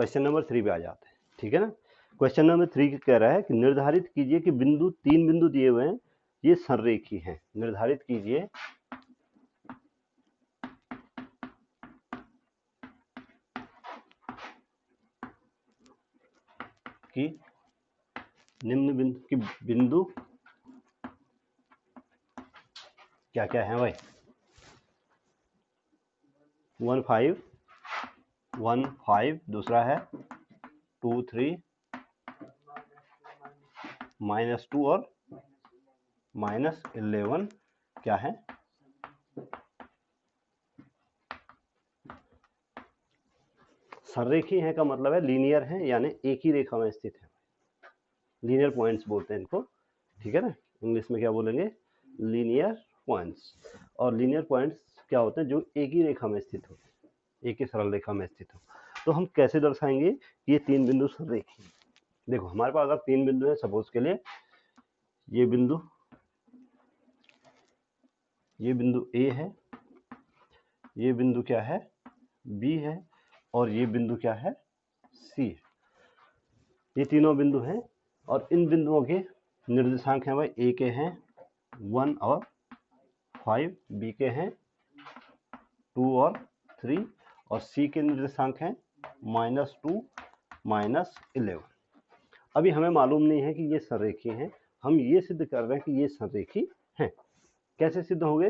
Question number 3 पे आ जाते हैं, ठीक है ना। क्वेश्चन नंबर 3 कह रहा है कि निर्धारित कीजिए कि बिंदु, 3 बिंदु दिए हुए हैं, ये संरेखी हैं। निर्धारित कीजिए कि निम्न बिंदु क्या क्या है भाई, 1 5 1 5, दूसरा है 2 3, -2 और -11 क्या है, संरेखी है का मतलब है लीनियर है, यानी एक ही रेखा में स्थित है। लीनियर पॉइंट्स बोलते हैं इनको, ठीक है ना। इंग्लिश में क्या बोलेंगे, लीनियर पॉइंट्स। और लीनियर पॉइंट्स क्या होते हैं, जो एक ही रेखा में स्थित हो, एक ही सरल रेखा में स्थित हो। तो हम कैसे दर्शाएंगे कि ये 3 बिंदु संरेखी हैं। देखो हमारे पास अगर 3 बिंदु है, सपोज के लिए ये बिंदु ए है, ये बिंदु क्या है, बी है, और ये बिंदु क्या है, सी है। ये तीनों बिंदु हैं और इन बिंदुओं के निर्देशांक हैं भाई, ए के हैं 1 और 5, बी के हैं 2 और 3, और सी के निर्देशांक हैं -2 -11। अभी हमें मालूम नहीं है कि ये संरेखी हैं, हम ये सिद्ध कर रहे हैं कि ये संरेखी हैं। कैसे सिद्ध होंगे,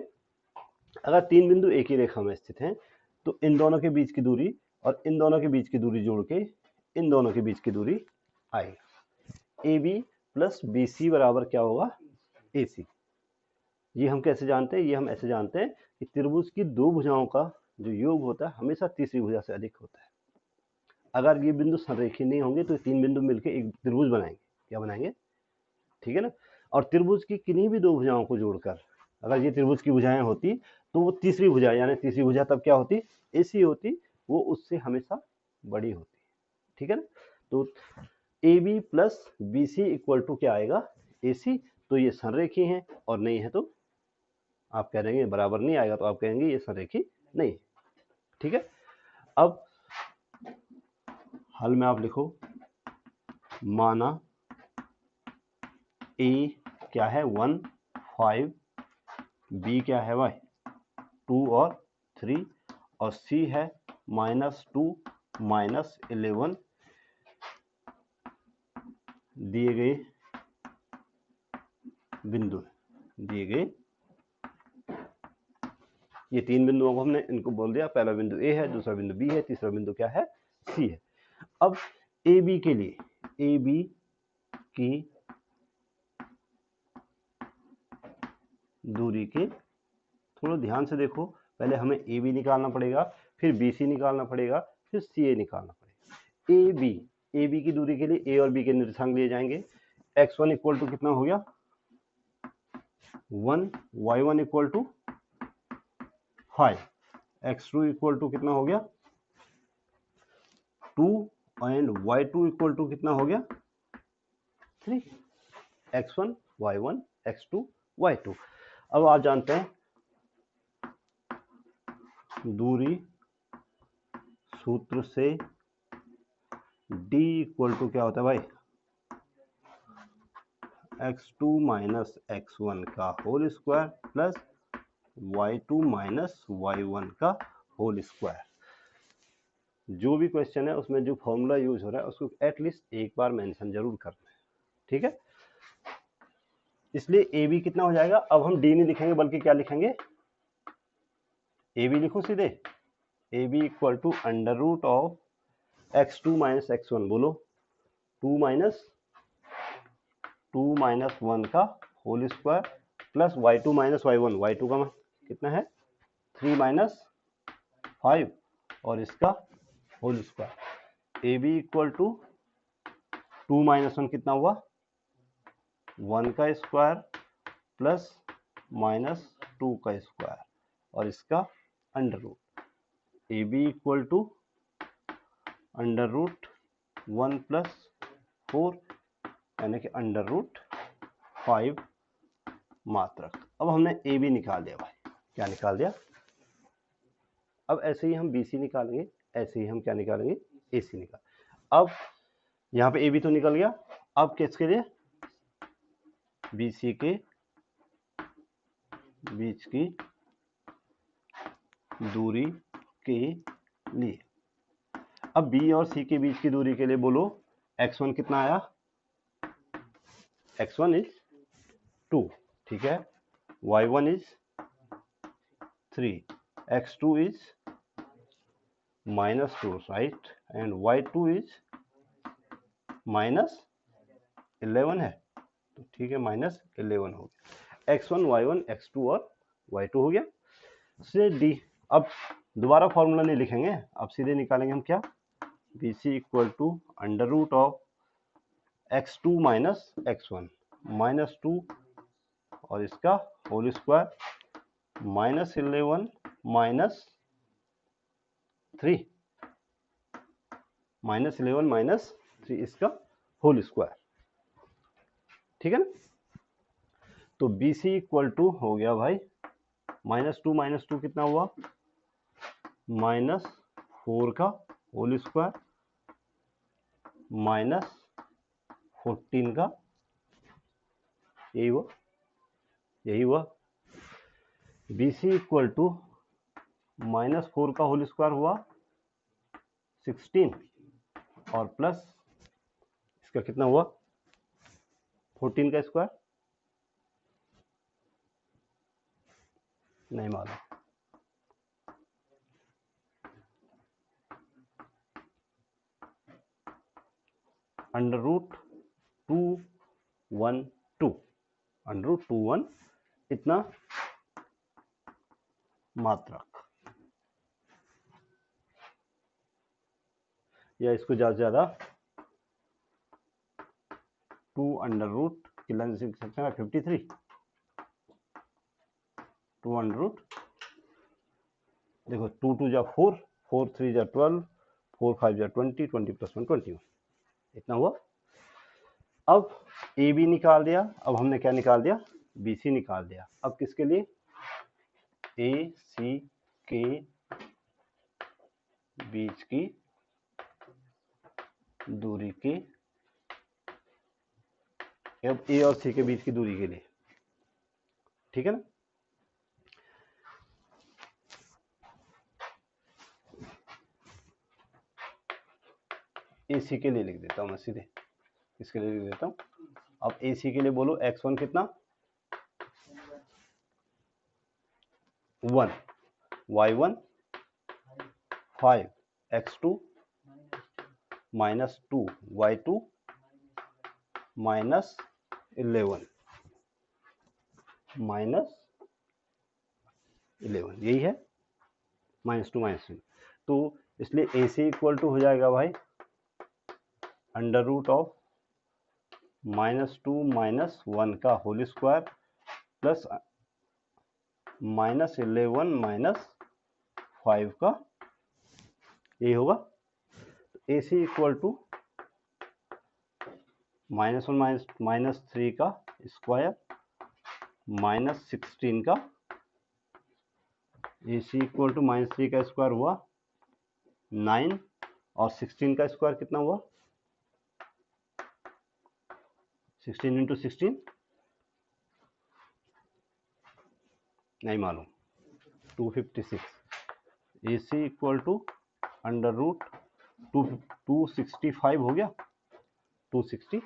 अगर 3 बिंदु एक ही रेखा में स्थित हैं तो इन दोनों के बीच की दूरी और इन दोनों के बीच की दूरी जोड़ के इन दोनों के बीच की दूरी आएगी। A B plus B C बराबर क्या होगा, ए सी। ये हम कैसे जानते हैं, ये हम ऐसे जानते हैं कि त्रिभुज की दो भुजाओं का जो योग होता है हमेशा तीसरी भुजा से अधिक होता है। अगर ये बिंदु संरेखी नहीं होंगे तो 3 बिंदु मिलकर एक त्रिभुज बनाएंगे, क्या बनाएंगे, ठीक है ना। और त्रिभुज की किन्हीं भी दो भुजाओं को जोड़कर अगर ये त्रिभुज की भुजाएं होती तो वो तीसरी भुजा, यानी तीसरी भुजा तब क्या होती, ऐसी होती, वो उससे हमेशा बड़ी होती, ठीक है ना। तो A B plus B C equal to क्या आएगा, ए सी। तो ये संरेखी हैं, और नहीं है तो आप कह देंगे बराबर नहीं आएगा, तो आप कहेंगे ये संरेखी नहीं, ठीक है। अब हल में आप लिखो, माना ए क्या है 1 5, बी क्या है भाई 2 और 3, और सी है -2 -11 दिए गए बिंदु, दिए गए ये 3 बिंदुओं को हमने इनको बोल दिया, पहला बिंदु ए है, दूसरा बिंदु बी है, तीसरा बिंदु क्या है, सी है। अब ए बी के लिए, ए बी की दूरी के, थोड़ा ध्यान से देखो, पहले हमें ए बी निकालना पड़ेगा, फिर बी सी निकालना पड़ेगा, फिर सी ए निकालना पड़ेगा। ए बी की दूरी के लिए ए और बी के निर्देशांक लिए जाएंगे। x1 इक्वल टू कितना हो गया 1, y1 equal to 5, x2 equal to कितना हो गया 2, एंड y2 इक्वल टू कितना हो गया 3, x1 y1 x2 y2। अब आप जानते हैं दूरी सूत्र से d इक्वल टू क्या होता है भाई, x2 माइनस x1 का whole square plus y2 minus y1 का होल स्क्वायर। जो भी क्वेश्चन है उसमें जो फॉर्मूला यूज हो रहा है उसको एटलीस्ट एक बार मेंशन जरूर करना है, ठीक है। इसलिए ए बी कितना हो जाएगा, अब हम डी नहीं लिखेंगे बल्कि क्या लिखेंगे, ए बी लिखो सीधे, A B equal to under root of x2 minus x1, बोलो 2 माइनस 1 का whole square plus y2 minus y1, y2 का कितना है 3 माइनस 5 और इसका whole square. A B equal to 2 minus 1 कितना हुआ 1 का स्क्वायर प्लस -2 का स्क्वायर और इसका under root. A B equal to under root 1 plus 4 यानी कि अंडर रूट 5 मात्रक। अब हमने ए बी निकाल दिया भाई, क्या निकाल दिया। अब ऐसे ही हम बी सी निकालेंगे, ऐसे ही हम क्या निकालेंगे, ए सी निकाल। अब यहाँ पे ए बी तो निकल गया, अब किसके लिए, बी सी के बीच की दूरी के लिए। अब बी और सी के बीच की दूरी के लिए बोलो x1 कितना आया, x1 इज 2, ठीक है, y1 is 3, x2 is -2, right, and y2 is -11 है, तो ठीक है, -11 हो गया, x1 y1 x2 और y2 हो गया। से डी, अब दोबारा फॉर्मूला नहीं लिखेंगे, अब सीधे निकालेंगे हम क्या, B C equal to under root of x2 minus x1 -2 और इसका होल स्क्वायर -11 -3 इसका होल स्क्वायर, ठीक है ना। तो बी सी इक्वल टू हो गया भाई -2 कितना हुआ, -4 का होल स्क्वायर -14 का, यही हुआ। बी सी इक्वल टू -4 का होल स्क्वायर हुआ 16 और प्लस इसका कितना हुआ 14 का स्क्वायर, नहीं मालूम, अंडर रूट 212 अंडर रूट 21 इतना मात्रक, या इसको ज्यादा से ज्यादा 2 अंडर रूट कितना लिख सकते हैं 53, 2 अंडर रूट, देखो 2 2 जा 4, 4 3 जा 12, 4 5 जा 20, 20 + 1 21, इतना हुआ। अब ए बी निकाल दिया, अब हमने क्या निकाल दिया, बी सी निकाल दिया। अब किसके लिए, ए सी के बीच की दूरी के, अब ए और सी के बीच की दूरी के लिए, ठीक है ना। ए सी के लिए लिख देता हूं मैं सीधे, इसके लिए लिख देता हूं। अब ए सी के लिए बोलो x1 कितना 1, y1 5, x2 -2, y2 -11 यही है, -2 -3, तो इसलिए ए सी इक्वल टू हो जाएगा भाई अंडर रूट ऑफ -2 -1 का होल स्क्वायर प्लस -11 -5 का, यही होगा। ए सी इक्वल टू -1 -3 का स्क्वायर -16 का, ए सी इक्वल टू -3 का स्क्वायर हुआ 9 और 16 का स्क्वायर कितना हुआ 16 × 16 नहीं मालूम 256, ए सी इक्वल टू अंडर रूट 265 हो गया 260।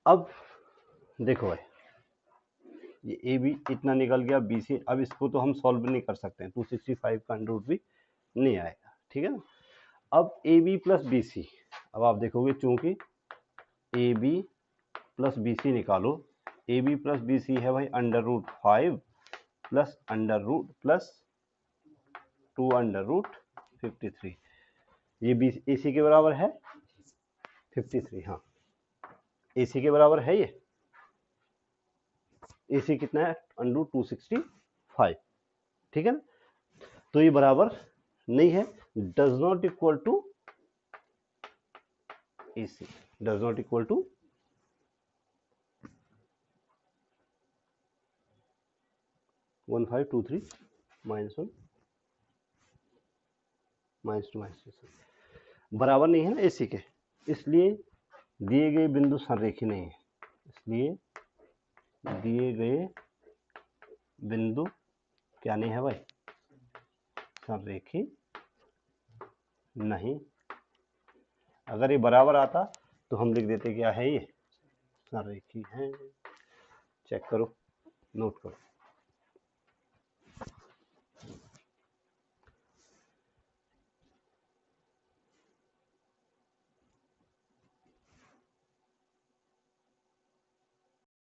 अब देखो भाई ये ए बी इतना निकल गया, बी सी, अब इसको तो हम सॉल्व नहीं कर सकते हैं, 265 का अंडर रूट भी नहीं आएगा, ठीक है ना। अब A B plus B C, अब आप देखोगे चूंकि A B plus B C निकालो, A B plus B C है भाई under root 5 plus under root plus 2 under root 53, ये बी ए सी के बराबर है 53, हाँ ए सी के बराबर है ये, ए सी कितना है अंडर रूट 265, ठीक है ना। तो ये बराबर नहीं है, does not equal to A C, does not equal to 1523 -1 -2 बराबर नहीं है ना AC के, इसलिए दिए गए बिंदु संरेखी नहीं है, इसलिए दिए गए बिंदु क्या नहीं है भाई, संरेखी नहीं। अगर ये बराबर आता तो हम लिख देते क्या है, ये संरेखी है। चेक करो, नोट करो।